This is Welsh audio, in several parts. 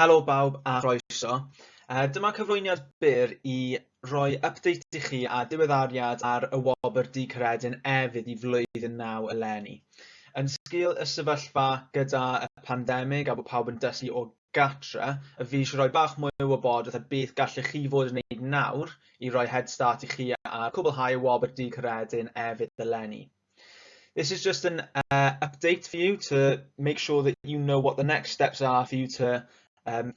Helo bawb a chroeso. Dyma cyflwyniad byr i roi update i chi a diweddariad ar y wobr Caeredin efydd i flwyddyn 9 eleni. Yn sgil y sefyllfa gyda y pandemig a bod pawb yn dysgu o gatra, fi eisiau rhoi bach mwy o wybodaeth a beth gallech chi fod yn gwneud nawr i roi head start i chi a cwblhau y wobr Caeredin efydd eleni. This is just an update for you to make sure that you know what the next steps are for you to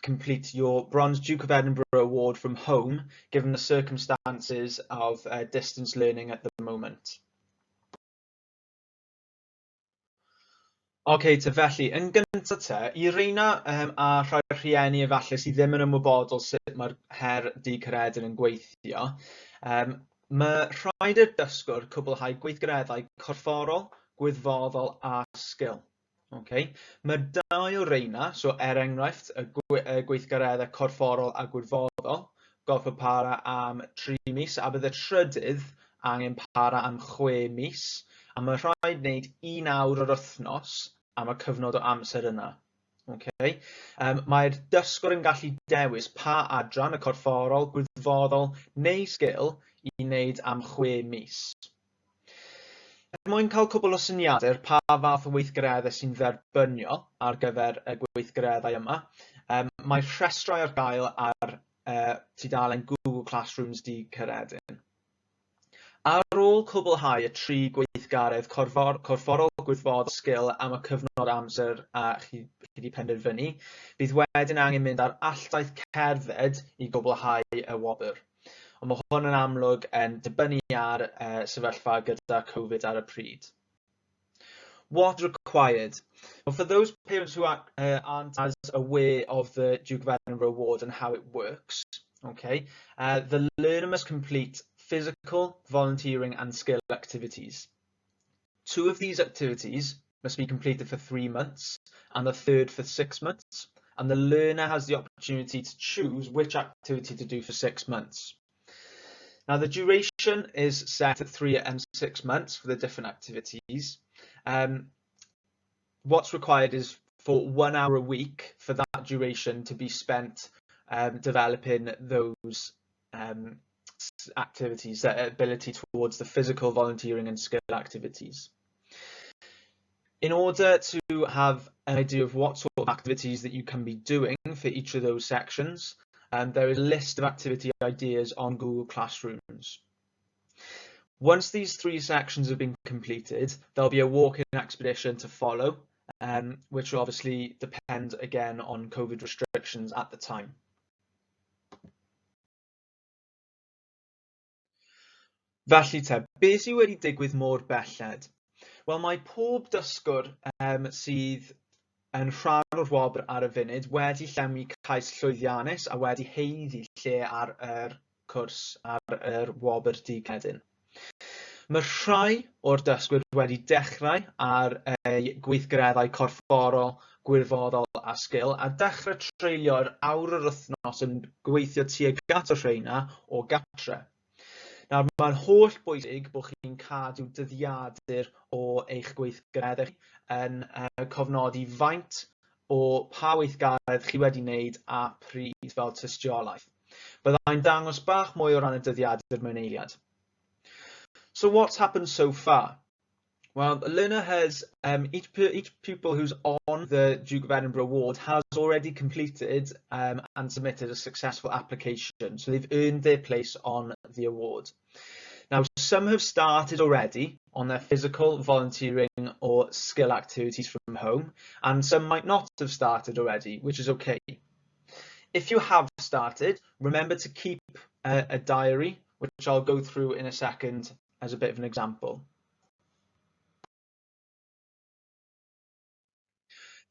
complete your Bronze Duke of Edinburgh Award from home, given the circumstances of distance learning at the moment. OK, felly, yn gyntaf te, i reina a rhai rhieni efallai sydd ddim yn ymwybodol sut mae'r her Caeredin yn gweithio, mae rhaid i'r dysgwr cwblhau gweithgareddau corfforol, gwyddfoddol a sgil. Okay. Mae dau o reina, so enghraifft, y gweithgareddau corfforol a gwyddfoddol, gorfod para am 3 mis, a bydd y trydydd angen para am 6 mis, a mae rhaid wneud 1 awr yr wythnos am y cyfnod o amser yna. Okay. Mae'r dysgwr yn gallu dewis pa adran, y corfforol, gwyddfoddol neu sgil i wneud am 6 mis. Mwyn cael cwbl o syniadau pa fath o weithgareddau sy'n dderbyniol ar gyfer y gweithgareddau yma, mae rhestrau ar gael ar tudalen Google Classrooms Caeredin. Ar ôl cwblhau y 3 gweithgaredd corfforol, gwyddfoddol, sgil am y cyfnod amser chi wedi penderfynu, bydd wedyn angen mynd ar alltaith cerdded i gwblhau y wobr. Ond mae hwn yn amlwg yn dibynnu ar sefyllfa gyda Covid ar y pryd. What required? Well, for those parents who aren't as aware of the Duke of Edinburgh Award and how it works, okay, the learner must complete physical, volunteering and skill activities. 2 of these activities must be completed for 3 months and the third for 6 months, and the learner has the opportunity to choose which activity to do for 6 months. Now, the duration is set at 3 and 6 months for the different activities. What's required is for 1 hour a week for that duration to be spent developing those activities, that ability towards the physical, volunteering and skill activities. In order to have an idea of what sort of activities that you can be doing for each of those sections, there is a list of activity ideas on Google Classrooms. Once these 3 sections have been completed, there'll be a walking expedition to follow, which will obviously depend again on COVID restrictions at the time. Felly te, beth sydd wedi digwydd mor belled? Wel, mae pob dysgwr sydd yn rhan o'r wobr ar y funud wedi llenwi cais llwyddiannus a wedi heiddi lle ar yr cwrs ar yr wobr Caeredin. Mae rhai o'r dysgwyr wedi dechrau ar eu gweithgareddau corfforol, gwyddfoddol a sgil a dechrau treulio'r awr yr wythnos yn gweithio tuag at y rheina o gatre. Nawr, mae'n holl bwysig bod chi'n cadw dyddiadur o eich gweithgareddau yn cofnodi faint o pa weithgaredd chi wedi wneud a pryd fel tystiolaeth. Byddai'n dangos bach mwy o ran y dyddiadur mewn eiliad. So what's happened so far? Well, the learner has, each pupil who's on the Duke of Edinburgh Award has already completed and submitted a successful application. So they've earned their place on the award. Now, some have started already on their physical, volunteering or skill activities from home, and some might not have started already, which is okay. If you have started, remember to keep a diary, which I'll go through in a second as a bit of an example.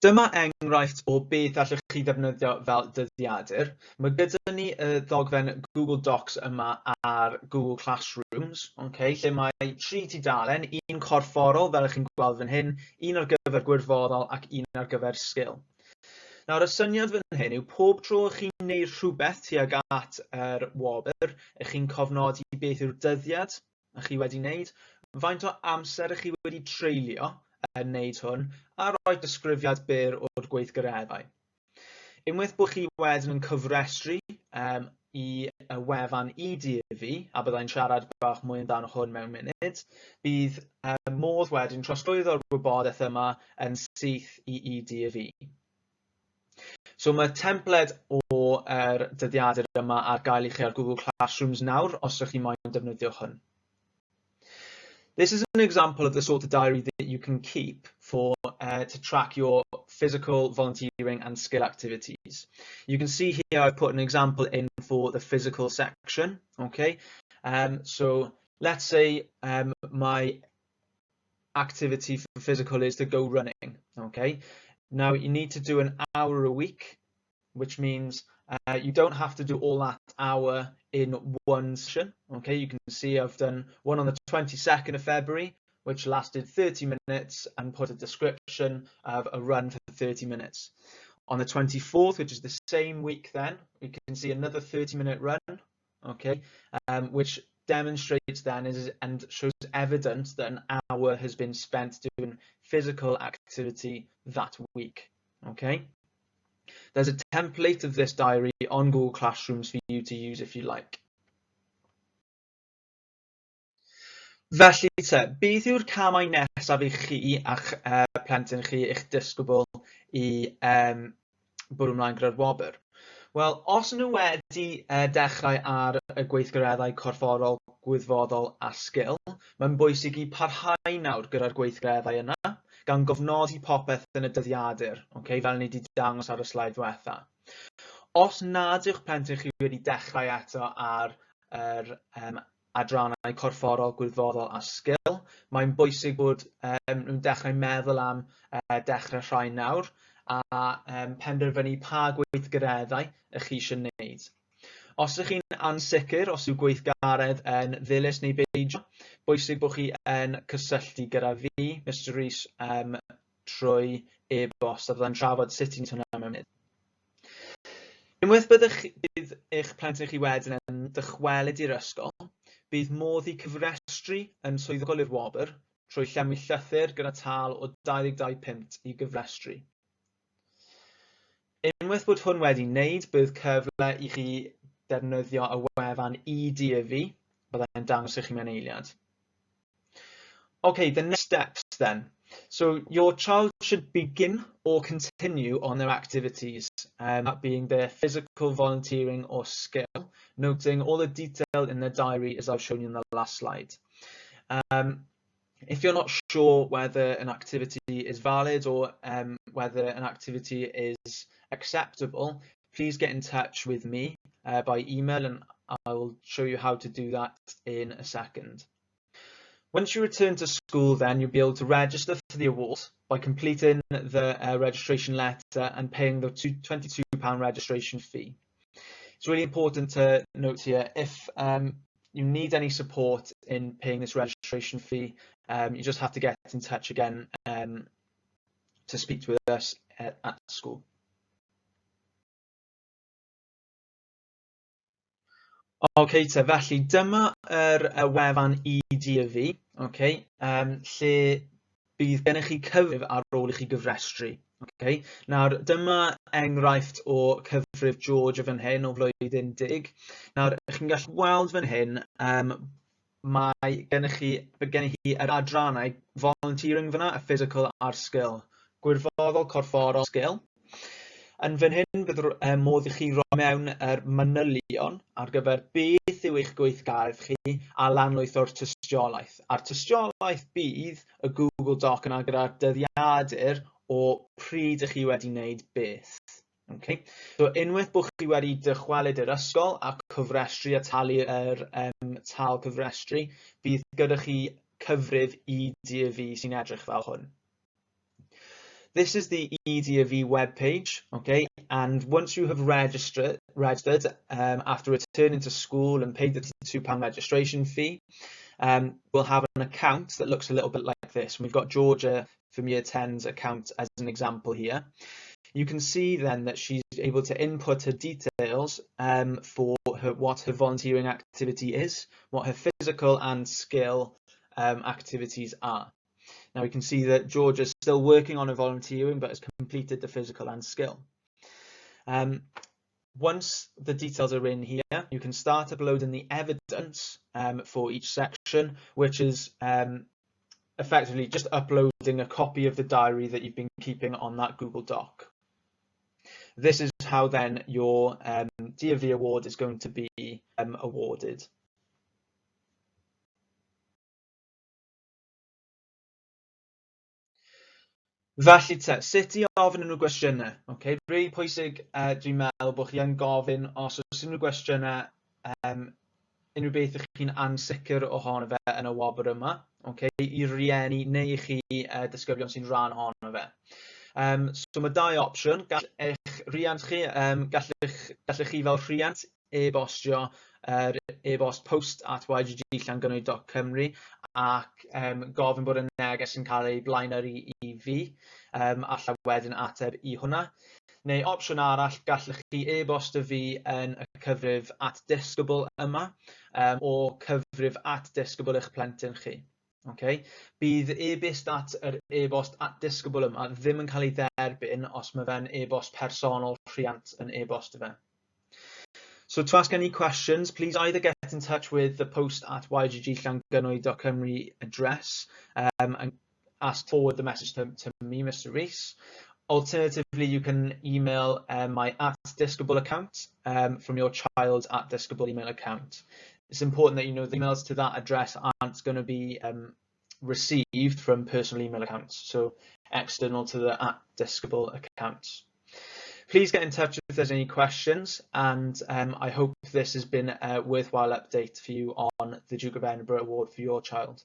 Dyma enghraifft o beth allwch chi ddefnyddio fel dyddiadur. Mae gyda ni y ddogfen Google Docs yma ar Google Classrooms, okay, lle mae 3 tudalen, 1 corfforol fel ych chi'n gweld fan hyn, 1 ar gyfer gwyddfoddol ac 1 ar gyfer sgil. Nawr, y syniad fan hyn yw pob tro ych chi'n gwneud rhywbeth tuag at yr wobr, ych chi'n cofnodi beth yw'r dyddiad ych chi wedi wneud, faint o amser ych chi wedi treulio yn wneud hwn, a rhoi disgrifiad byr o'r gweithgareddau. Unwaith bod chi wedyn yn cyfrestru I y wefan DofE, a byddai'n siarad bach mwy amdano hwn mewn munud, bydd modd wedyn trosglwyddo'r wybodaeth yma yn syth I DofE. So mae templed o'r dyddiadur yma ar gael I chi ar Google Classrooms nawr, os ydych chi moyn defnyddio hwn. This is an example of the sort of diary that you can keep to track your physical, volunteering and skill activities. You can see here I've put an example in for the physical section. Okay, so let's say my activity for physical is to go running. Okay, now you need to do an hour a week, which means you don't have to do all that hour in one session. Okay, you can see I've done one on the 22nd of February, which lasted 30 minutes and put a description of a run for 30 minutes. On the 24th, which is the same week then, we can see another 30-minute run, okay, which demonstrates then and shows evidence that an hour has been spent doing physical activity that week, okay. There's a template of this diary on Google Classrooms for you to use if you like. Felly te, beth yw'r camau nesaf I chi a'ch plentyn chi i'ch disgybl I bwrw ymlaen gyda'r wobr? Wel, os nhw wedi dechrau ar y gweithgareddau corfforol, gwyddfodol a sgil, mae'n bwysig I parhau nawr gyda'r gweithgareddau yna, gan gofnodi popeth yn y dyddiadur, okay, fel ni wedi dangos ar y sleid diwetha. Os nad yw'ch plentyn chi wedi dechrau eto ar adrannau corfforol, gwyddfodol a sgil, mae'n bwysig bod nhw'n dechrau meddwl am dechrau rhai nawr a penderfynu pa gweithgareddau ych chi eisiau wneud. Os ydych chi'n ansicr os yw gweithgaredd yn ddilys neu beidio, bwysig bod chi yn cysylltu gyda fi, Mr Rees, trwy e-bost a byddai'n trafod sut i'n hwnna mewn munud. Unwaith bydd eich plentyn chi wedyn yn dychwelyd i'r ysgol, bydd modd I cyfrestru yn swyddogol i'r wobr trwy llenwi llythyr gyda tâl o 22 punt I gyfrestru. Unwaith bod hwn wedi wneud, bydd cyfle I chi defnyddio y wefan DofE, byddai'n dangos I chi mewn eiliad. Okay, the next steps then. So your child should begin or continue on their activities, that being their physical, volunteering or skill, noting all the detail in the diary as I've shown you in the last slide. If you're not sure whether an activity is valid or whether an activity is acceptable, please get in touch with me by email and I will show you how to do that in a second. Once you return to school then, you'll be able to register for the awards by completing the registration letter and paying the £22 registration fee. It's really important to note here, if you need any support in paying this registration fee, you just have to get in touch again to speak with us at school. Okay, te, felly dyma wefan DofE, okay, lle bydd gennych chi cyfrif ar ôl I chi gyfrestru. Okay. Nawr, dyma enghraifft o cyfrif Georgia fan hyn o flwyddyn 10. Nawr, chi'n gallu weld fan hyn, mae gennych chi yr adrannau volunteering fyna, y physical a'r skill, gwirfoddol, corfforol, skill. Yn fan hyn, bydd modd I chi roi mewn yr manylion ar gyfer beth yw eich gweithgaredd chi a lanlwytho'r tystiolaeth. A'r tystiolaeth bydd y Google Doc yna gyda'r dyddiadur o pryd ych chi wedi wneud beth. Okay. So unwaith bod chi wedi dychwelyd i'r ysgol a cyfrestru a talu yr tal cyfrestru, bydd gyda chi cyfrif DofE sy'n edrych fel hwn. This is the DofE webpage, okay, and once you have registered after returning to school and paid the £22 registration fee, we'll have an account that looks a little bit like this. We've got Georgia from Year 10's account as an example here. You can see then that she's able to input her details for what her volunteering activity is, what her physical and skill activities are. Now we can see that Georgia is still working on her volunteering but has completed the physical and skill. Once the details are in here, you can start uploading the evidence for each section, which is effectively just uploading a copy of the diary that you've been keeping on that Google Doc. This is how then your DofE award is going to be awarded. Felly te, sut i ofyn unrhyw gwestiynau? Okay? Rili pwysig dwi'n meddwl bod chi yn gofyn os oes unrhyw gwestiynau, unrhyw beth ych chi'n ansicr ohono fe yn y wobr yma, okay? I rieni neu i chi disgyblion sy'n rhan ohono fe. So mae dau opsiwn. Gall eich rhiant chi, gallech chi fel rhiant e-bostio e-bost post@yggllangynwy.cymru ac gofyn bod y neges yn cael ei blaenori i fi, alla wedyn ateb i hwnna. Neu opsiwn arall, gallech chi e-bostio fi yn y cyfrif @disgybl yma, o cyfrif @disgybl eich plentyn chi. Okay. Bydd e-byst at yr e-bost @disgybl yma ddim yn cael ei dderbyn os mae fe'n e-bost personol rhiant yn e-bost fe. So to ask any questions, please either get in touch with the post@yggllangynwy.cymru address and ask forward the message to me, Mr. Rees. Alternatively, you can email my @disgybl account from your child's @disgybl email account. It's important that you know the emails to that address aren't going to be received from personal email accounts, so external to the @disgybl account. Please get in touch if there's any questions, and I hope this has been a worthwhile update for you on the Duke of Edinburgh Award for your child.